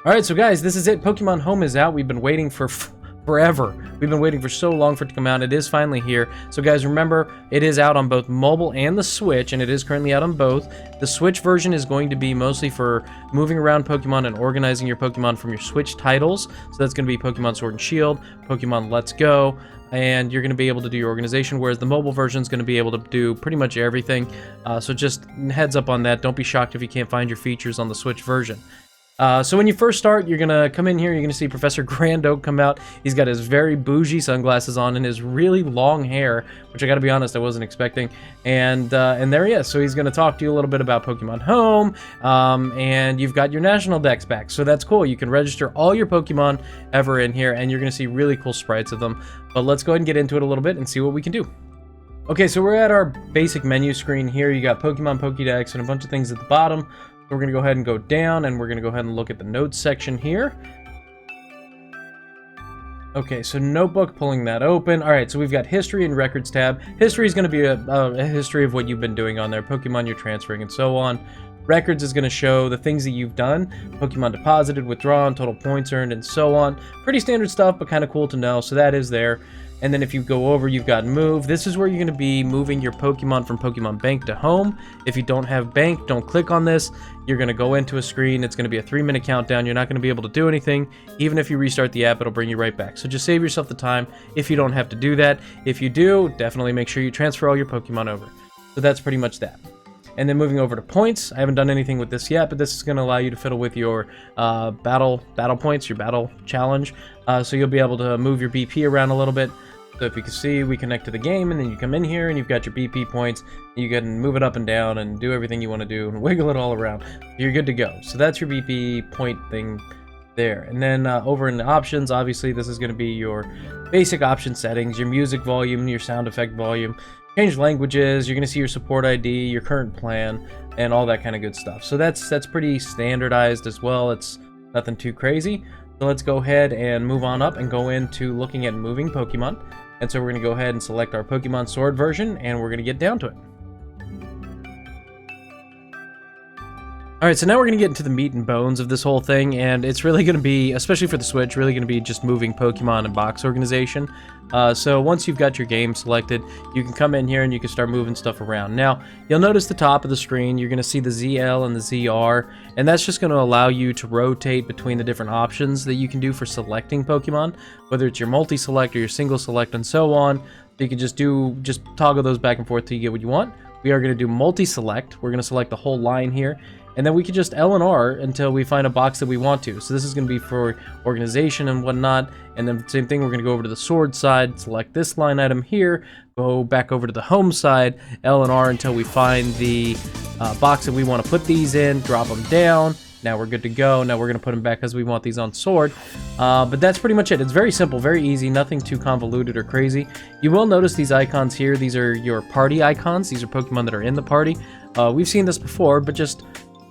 Alright, so guys, this is it. Pokemon Home is out. We've been waiting for forever. We've been waiting for so long for it to come out. It is finally here. So guys, remember, it is out on both mobile and the Switch, and it is currently out on both. The Switch version is going to be mostly for moving around Pokemon and organizing your Pokemon from your Switch titles. So that's going to be Pokemon Sword and Shield, Pokemon Let's Go, and you're going to be able to do your organization, whereas the mobile version is going to be able to do pretty much everything. So just heads up on that. Don't be shocked if you can't find your features on the Switch version. So when you first start, you're going to come in here, you're going to see Professor Grandoke come out. He's got his very bougie sunglasses on and his really long hair, which I got to be honest, I wasn't expecting. And there he is. So he's going to talk to you a little bit about Pokemon Home, and you've got your National Dex back. So that's cool. You can register all your Pokemon ever in here, and you're going to see really cool sprites of them. But let's go ahead and get into it a little bit and see what we can do. Okay, so we're at our basic menu screen here. You got Pokemon Pokedex and a bunch of things at the bottom. So we're going to go ahead and go down, and we're going to go ahead and look at the notes section here. Okay, so notebook, pulling that open. All right, so we've got history and records tab. History is going to be a history of what you've been doing on there, Pokemon you're transferring, and so on. Records is going to show the things that you've done, Pokemon deposited, withdrawn, total points earned, and so on. Pretty standard stuff, but kind of cool to know, so that is there. And then if you go over, you've got move. This is where you're going to be moving your Pokemon from Pokemon Bank to home. If you don't have Bank, don't click on this. You're going to go into a screen. It's going to be a 3-minute countdown. You're not going to be able to do anything. Even if you restart the app, it'll bring you right back. So just save yourself the time if you don't have to do that. If you do, definitely make sure you transfer all your Pokemon over. So that's pretty much that. And then moving over to points, I haven't done anything with this yet, but this is going to allow you to fiddle with your battle points, your battle challenge. So you'll be able to move your BP around a little bit. So if you can see, we connect to the game, and then you come in here, and you've got your BP points. You can move it up and down and do everything you want to do and wiggle it all around. You're good to go. So that's your BP point thing there. And then over in the options, obviously, this is going to be your basic option settings, your music volume, your sound effect volume, change languages. You're going to see your support ID, your current plan, and all that kind of good stuff. So that's pretty standardized as well. It's nothing too crazy. So let's go ahead and move on up and go into looking at moving Pokemon. And so we're going to go ahead and select our Pokemon Sword version, and we're going to get down to it. Alright, so now we're going to get into the meat and bones of this whole thing, and it's really going to be, especially for the Switch, really going to be just moving Pokemon and box organization. So once you've got your game selected, you can come in here and you can start moving stuff around. Now, you'll notice the top of the screen, you're going to see the ZL and the ZR, and that's just going to allow you to rotate between the different options that you can do for selecting Pokemon, whether it's your multi-select or your single select and so on. So you can just toggle those back and forth till you get what you want. We are going to do multi-select. We're going to select the whole line here. And then we can just L and R until we find a box that we want to. So this is going to be for organization and whatnot. And then same thing, we're going to go over to the sword side, select this line item here, go back over to the home side, L and R until we find the box that we want to put these in, drop them down. Now we're good to go. Now we're going to put them back because we want these on sword. But that's pretty much it. It's very simple, very easy, nothing too convoluted or crazy. You will notice these icons here. These are your party icons. These are Pokemon that are in the party. We've seen this before, but just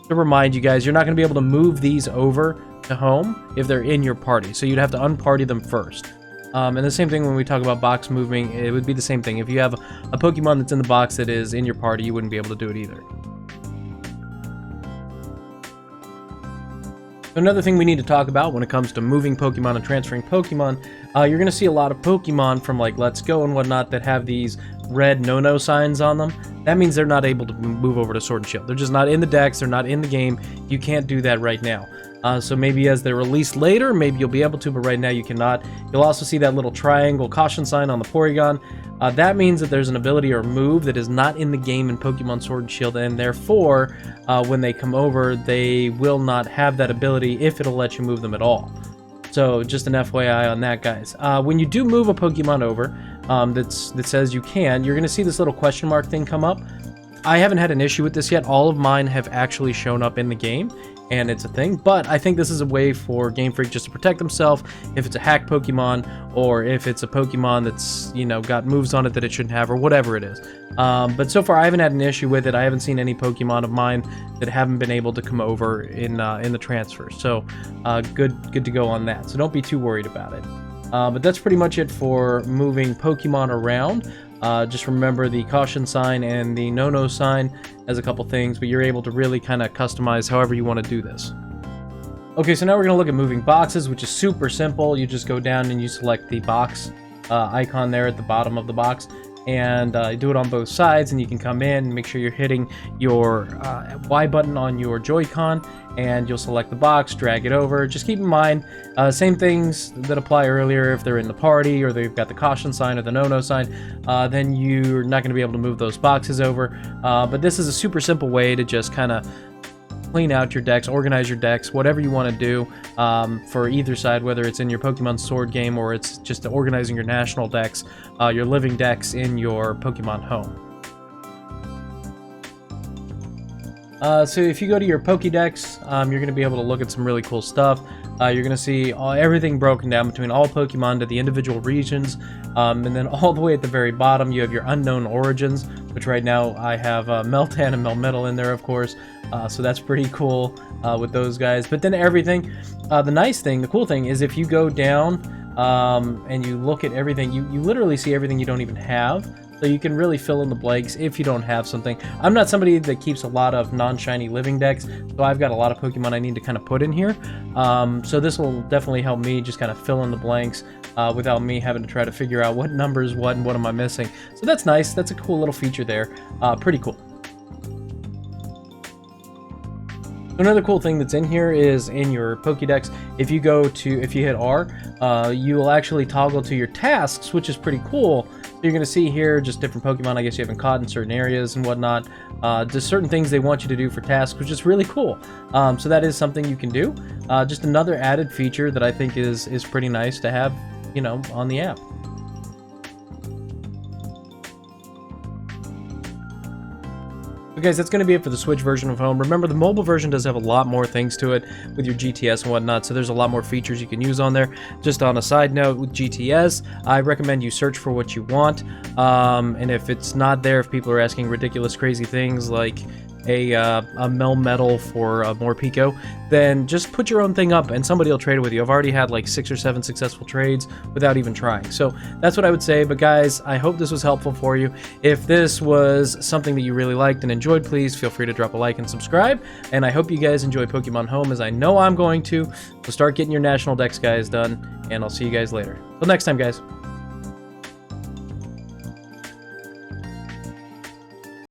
to remind you guys, you're not going to be able to move these over to home if they're in your party. So you'd have to unparty them first. And the same thing when we talk about box moving, it would be the same thing. If you have a Pokemon that's in the box that is in your party, you wouldn't be able to do it either. Another thing we need to talk about when it comes to moving Pokemon and transferring Pokemon, you're going to see a lot of Pokemon from like Let's Go and whatnot that have these red no-no signs on them. That means they're not able to move over to Sword and Shield. They're just not in the Dex, they're not in the game. You can't do that right now. So maybe as they're released later, maybe you'll be able to, but right now you cannot. You'll also see that little triangle caution sign on the Porygon. That means that there's an ability or move that is not in the game in Pokemon Sword and Shield, and therefore, when they come over, they will not have that ability if it'll let you move them at all. So just an FYI on that, guys. When you do move a Pokemon over that says you can, you're going to see this little question mark thing come up. I haven't had an issue with this yet. All of mine have actually shown up in the game, and it's a thing. But I think this is a way for Game Freak just to protect themselves if it's a hacked Pokemon, or if it's a Pokemon that's, you know, got moves on it that it shouldn't have, or whatever it is. But so far, I haven't had an issue with it. I haven't seen any Pokemon of mine that haven't been able to come over in the transfer. So good to go on that. So don't be too worried about it. But that's pretty much it for moving Pokemon around. Just remember the caution sign and the no-no sign as a couple things, but you're able to really kind of customize however you want to do this. Okay, so now we're going to look at moving boxes, which is super simple. You just go down and you select the box icon there at the bottom of the box, and do it on both sides, and you can come in and make sure you're hitting your Y button on your Joy-Con, and you'll select the box, drag it over. Just keep in mind, same things that apply earlier. If they're in the party or they've got the caution sign or the no-no sign, then you're not going to be able to move those boxes over. But this is a super simple way to just kind of clean out your decks, organize your decks, whatever you want to do for either side, whether it's in your Pokemon Sword game or it's just organizing your national decks, your living decks in your Pokemon Home. So if you go to your Pokedex, you're going to be able to look at some really cool stuff. You're going to see everything broken down between all Pokemon to the individual regions, and then all the way at the very bottom you have your unknown origins, which right now I have Meltan and Melmetal in there, of course, so that's pretty cool with those guys. But then everything, the cool thing is if you go down and you look at everything, you literally see everything you don't even have. So you can really fill in the blanks if you don't have something. I'm not somebody that keeps a lot of non-shiny living decks, so I've got a lot of Pokemon I need to kind of put in here. So this will definitely help me just kind of fill in the blanks without me having to try to figure out what number is what and what am I missing. So that's nice. That's a cool little feature there. Pretty cool. Another cool thing that's in here is in your Pokédex, if you hit R, you will actually toggle to your tasks, which is pretty cool. You're going to see here just different Pokemon I guess you haven't caught in certain areas and whatnot. Just certain things they want you to do for tasks, which is really cool. So that is something you can do. Just another added feature that I think is pretty nice to have, you know, on the app. So guys, that's going to be it for the Switch version of Home. Remember, the mobile version does have a lot more things to it with your GTS and whatnot, so there's a lot more features you can use on there. Just on a side note, with GTS, I recommend you search for what you want, and if it's not there, if people are asking ridiculous, crazy things like a Melmetal for more Pico, then just put your own thing up and somebody will trade it with you. I've already had like 6 or 7 successful trades without even trying. So that's what I would say. But guys, I hope this was helpful for you. If this was something that you really liked and enjoyed, please feel free to drop a like and subscribe. And I hope you guys enjoy Pokemon Home, as I know I'm going to. So start getting your national dex, guys, done, and I'll see you guys later. Till next time, guys.